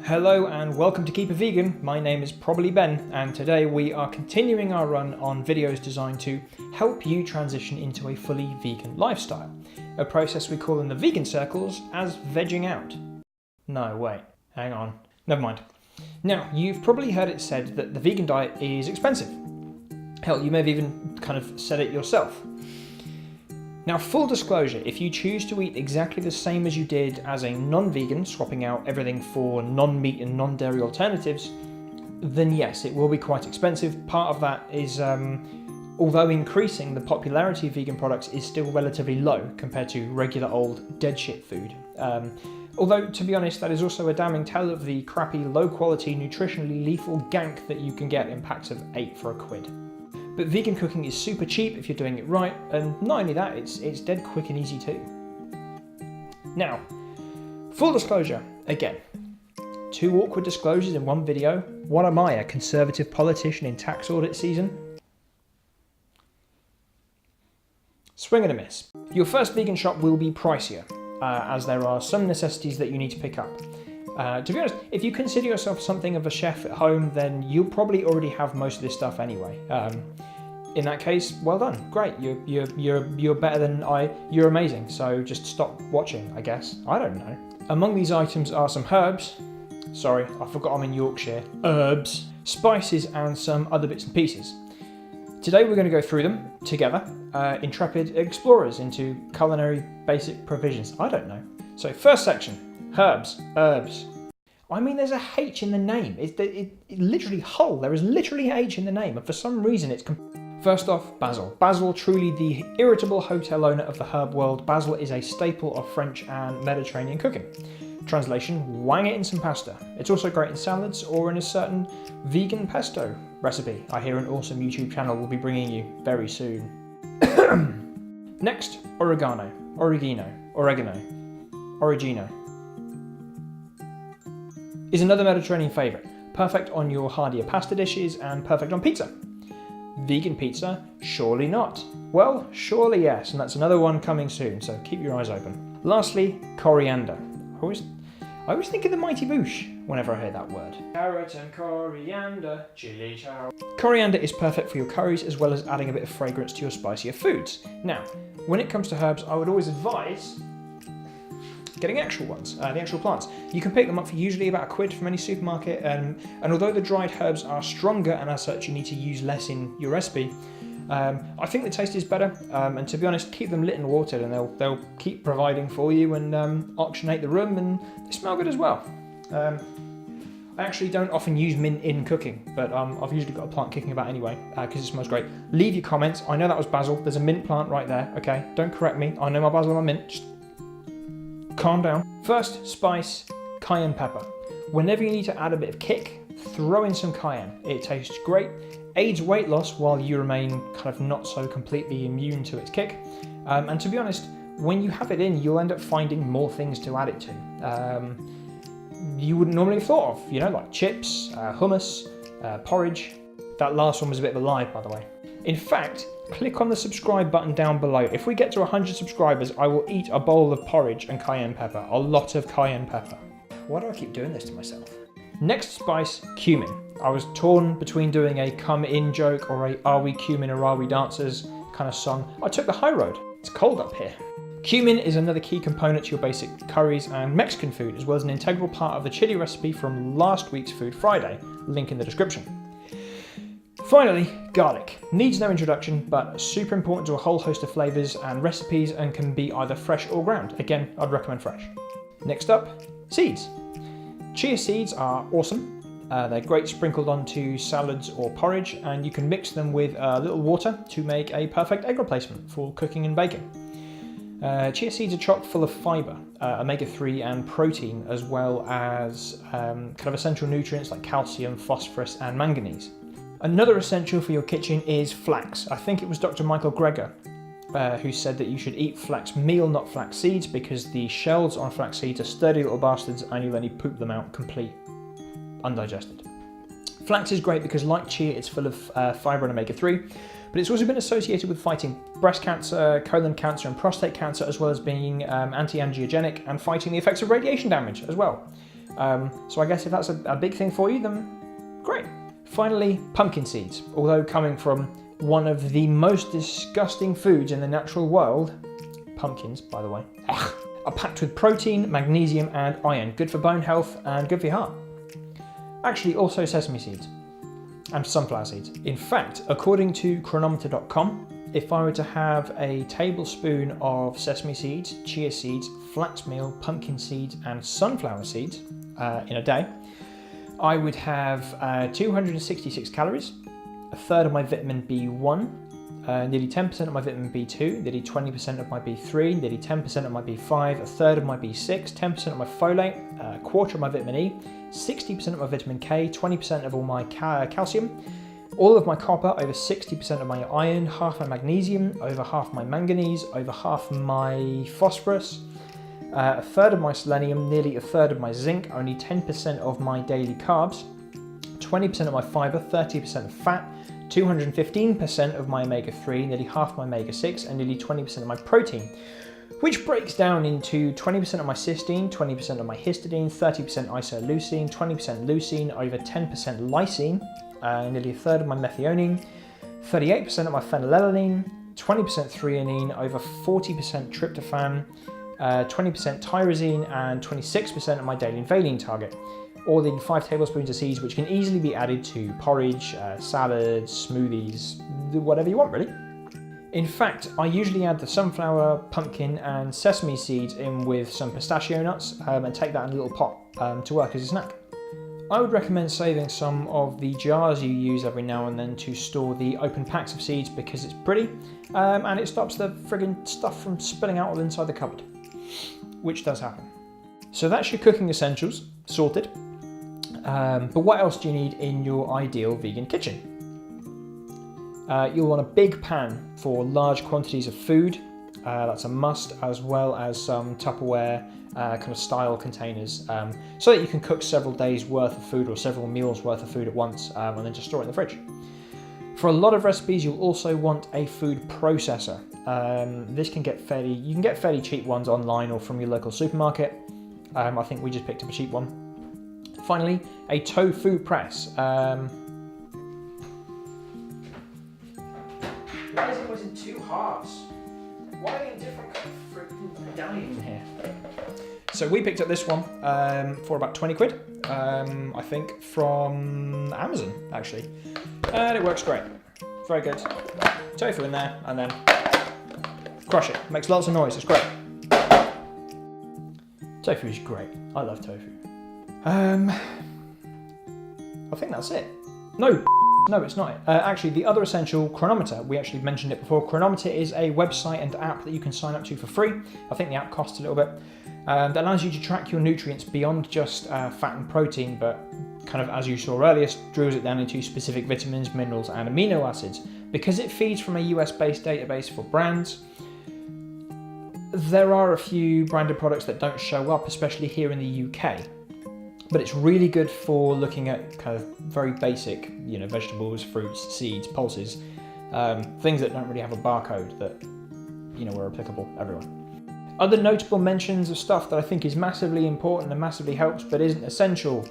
Hello and welcome to Keep a Vegan. My name is probably Ben, and today we are continuing our run on videos designed to help you transition into a fully vegan lifestyle, a process we call in the vegan circles as vegging out. No, wait, hang on, never mind. Now, you've probably heard it said that the vegan diet is expensive. Hell, you may have even kind of said it yourself. Now, full disclosure, if you choose to eat exactly the same as you did as a non-vegan, swapping out everything for non-meat and non-dairy alternatives, then yes, it will be quite expensive. Part of that is, although increasing, the popularity of vegan products is still relatively low compared to regular old dead shit food. Although, to be honest, that is also a damning tale of the crappy, low-quality, nutritionally lethal gank that you can get in packs of 8 for £1. But vegan cooking is super cheap if you're doing it right, and not only that, it's dead quick and easy too. Now, full disclosure, again, 2 awkward disclosures in one video. What am I, a conservative politician in tax audit season? Swing and a miss. Your first vegan shop will be pricier, as there are some necessities that you need to pick up. To be honest, if you consider yourself something of a chef at home, then you'll probably already have most of this stuff anyway. In that case, well done, great. You're better than you're amazing. So just stop watching, I guess. I don't know. Among these items are some herbs. Sorry, I forgot I'm in Yorkshire. Herbs, spices, and some other bits and pieces. Today we're going to go through them together, intrepid explorers into culinary basic provisions. I don't know. So first section. Herbs. I mean, there's a H in the name. It literally whole. There is literally a H in the name, and for some reason it's... First off, basil. Basil, truly the irritable hotel owner of the herb world. Basil is a staple of French and Mediterranean cooking. Translation, wang it in some pasta. It's also great in salads or in a certain vegan pesto recipe I hear an awesome YouTube channel will be bringing you very soon. Next, oregano. Is another Mediterranean favourite. Perfect on your heartier pasta dishes and perfect on pizza. Vegan pizza? Surely not. Well, surely yes, and that's another one coming soon, so keep your eyes open. Lastly, coriander. I always think of the Mighty Boosh whenever I hear that word. Carrot and coriander, chili chow. Coriander is perfect for your curries as well as adding a bit of fragrance to your spicier foods. Now, when it comes to herbs, I would always advise getting actual ones, the actual plants. You can pick them up for usually about £1 from any supermarket, and although the dried herbs are stronger and as such you need to use less in your recipe, I think the taste is better, and to be honest, keep them lit and watered and they'll keep providing for you and oxygenate the room, and they smell good as well. I actually don't often use mint in cooking, but I've usually got a plant kicking about anyway, because it smells great. Leave your comments. I know that was basil. There's a mint plant right there, okay? Don't correct me. I know my basil and my mint. Just calm down. First spice, cayenne pepper. Whenever you need to add a bit of kick, throw in some cayenne. It tastes great, aids weight loss while you remain kind of not so completely immune to its kick. And to be honest, when you have it in, you'll end up finding more things to add it to. You wouldn't normally have thought of, like chips, hummus, porridge. That last one was a bit of a lie, by the way. In fact, click on the subscribe button down below. If we get to 100 subscribers, I will eat a bowl of porridge and cayenne pepper. A lot of cayenne pepper. Why do I keep doing this to myself? Next spice, cumin. I was torn between doing a come in joke or a are we cumin or are we dancers kind of song. I took the high road. It's cold up here. Cumin is another key component to your basic curries and Mexican food, as well as an integral part of the chili recipe from last week's Food Friday. Link in the description. Finally, garlic. Needs no introduction, but super important to a whole host of flavours and recipes and can be either fresh or ground. Again, I'd recommend fresh. Next up, seeds. Chia seeds are awesome. They're great sprinkled onto salads or porridge, and you can mix them with a little water to make a perfect egg replacement for cooking and baking. Chia seeds are chock full of fibre, omega-3 and protein, as well as kind of essential nutrients like calcium, phosphorus and manganese. Another essential for your kitchen is flax. I think it was Dr. Michael Greger who said that you should eat flax meal, not flax seeds, because the shells on flax seeds are sturdy little bastards and you'll only poop them out complete undigested. Flax is great because, like chia, it's full of fibre and omega-3, but it's also been associated with fighting breast cancer, colon cancer and prostate cancer, as well as being anti-angiogenic and fighting the effects of radiation damage as well. So I guess if that's a big thing for you, then great. Finally, pumpkin seeds. Although coming from one of the most disgusting foods in the natural world, pumpkins, by the way, are packed with protein, magnesium and iron, good for bone health and good for your heart. Actually, also sesame seeds and sunflower seeds. In fact, according to Chronometer.com, if I were to have a tablespoon of sesame seeds, chia seeds, flax meal, pumpkin seeds and sunflower seeds in a day, I would have 266 calories, a third of my vitamin B1, nearly 10% of my vitamin B2, nearly 20% of my B3, nearly 10% of my B5, a third of my B6, 10% of my folate, a quarter of my vitamin E, 60% of my vitamin K, 20% of all my calcium, all of my copper, over 60% of my iron, half my magnesium, over half my manganese, over half my phosphorus, a third of my selenium, nearly a third of my zinc, only 10% of my daily carbs, 20% of my fibre, 30% of fat, 215% of my omega-3, nearly half my omega-6, and nearly 20% of my protein, which breaks down into 20% of my cysteine, 20% of my histidine, 30% isoleucine, 20% leucine, over 10% lysine, nearly a third of my methionine, 38% of my phenylalanine, 20% threonine, over 40% tryptophan, 20% tyrosine, and 26% of my daily valine target, all in 5 tablespoons of seeds, which can easily be added to porridge, salads, smoothies, whatever you want really. In fact, I usually add the sunflower, pumpkin and sesame seeds in with some pistachio nuts and take that in a little pot to work as a snack. I would recommend saving some of the jars you use every now and then to store the open packs of seeds because it's pretty and it stops the friggin' stuff from spilling out of inside the cupboard, which does happen. So that's your cooking essentials sorted. But what else do you need in your ideal vegan kitchen? You'll want a big pan for large quantities of food. That's a must, as well as some Tupperware kind of style containers, so that you can cook several days worth of food or several meals worth of food at once, and then just store it in the fridge. For a lot of recipes, you'll also want a food processor. This can get you can get fairly cheap ones online or from your local supermarket. I think we just picked up a cheap one. Finally, a tofu press. Why is it always in 2 halves? Why are they in different medallions in here? So we picked up this one for about 20 quid, I think, from Amazon, actually. And it works great. Very good. Tofu in there, and then crush it. Makes lots of noise, it's great. Tofu is great. I love tofu. I think that's it. No, it's not. Actually, the other essential, Chronometer, we actually mentioned it before. Chronometer is a website and app that you can sign up to for free. I think the app costs a little bit. That allows you to track your nutrients beyond just fat and protein, but kind of, as you saw earlier, drills it down into specific vitamins, minerals, and amino acids. Because it feeds from a US-based database for brands, there are a few branded products that don't show up, especially here in the UK. But it's really good for looking at kind of very basic, vegetables, fruits, seeds, pulses, things that don't really have a barcode that, are applicable everywhere. Other notable mentions of stuff that I think is massively important and massively helps but isn't essential.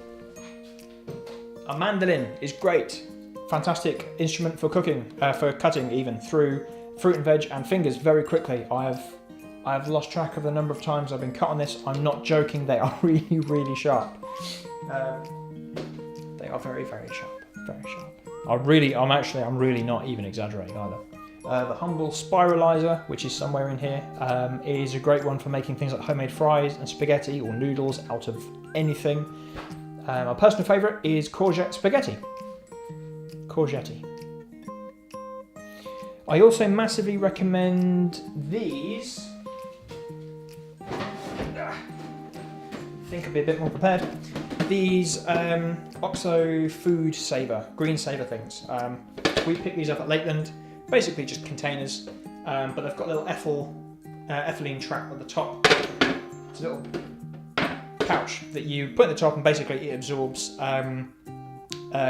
A mandolin is great. Fantastic instrument for cooking, for cutting even through fruit and veg and fingers very quickly. I've lost track of the number of times I've been cut on this. I'm not joking, they are really, really sharp. They are very, very sharp, very sharp. I'm really not even exaggerating either. The humble Spiralizer, which is somewhere in here, is a great one for making things like homemade fries and spaghetti or noodles out of anything. My personal favourite is courgette spaghetti. Courgette. I also massively recommend these. Think I'll be a bit more prepared. These Oxo Food Saver, Green Saver things. We picked these up at Lakeland. Basically just containers, but they've got a little ethylene trap at the top. It's a little pouch that you put in the top, and basically it absorbs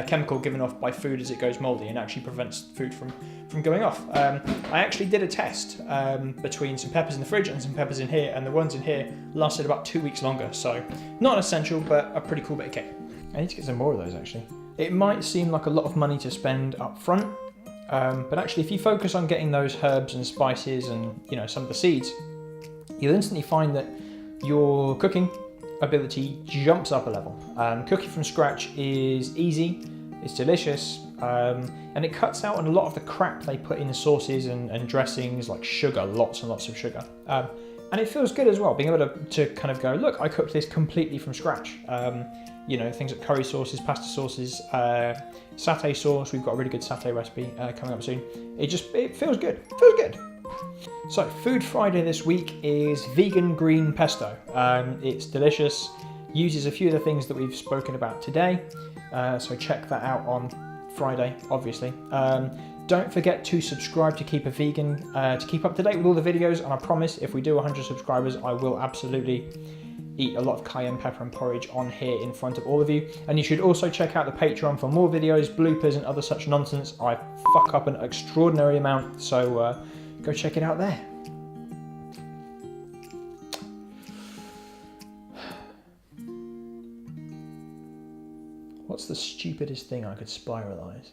chemical given off by food as it goes mouldy and actually prevents food from going off. I actually did a test between some peppers in the fridge and some peppers in here, and the ones in here lasted about 2 weeks longer, so not essential, but a pretty cool bit of kit. I need to get some more of those actually. It might seem like a lot of money to spend up front, but actually if you focus on getting those herbs and spices and some of the seeds, you'll instantly find that your cooking ability jumps up a level. Cooking from scratch is easy, it's delicious, and it cuts out on a lot of the crap they put in the sauces and dressings, like sugar, lots and lots of sugar. And it feels good as well, being able to kind of go, look, I cooked this completely from scratch. Things like curry sauces, pasta sauces, satay sauce. We've got a really good satay recipe coming up soon. It feels good. It feels good. So, Food Friday this week is vegan green pesto. It's delicious. Uses a few of the things that we've spoken about today. So check that out on Friday, obviously. Don't forget to subscribe to Keep a Vegan to keep up to date with all the videos. And I promise, if we do 100 subscribers, I will absolutely eat a lot of cayenne pepper and porridge on here in front of all of you. And you should also check out the Patreon for more videos, bloopers and other such nonsense. I fuck up an extraordinary amount, so go check it out there. What's the stupidest thing I could spiralize?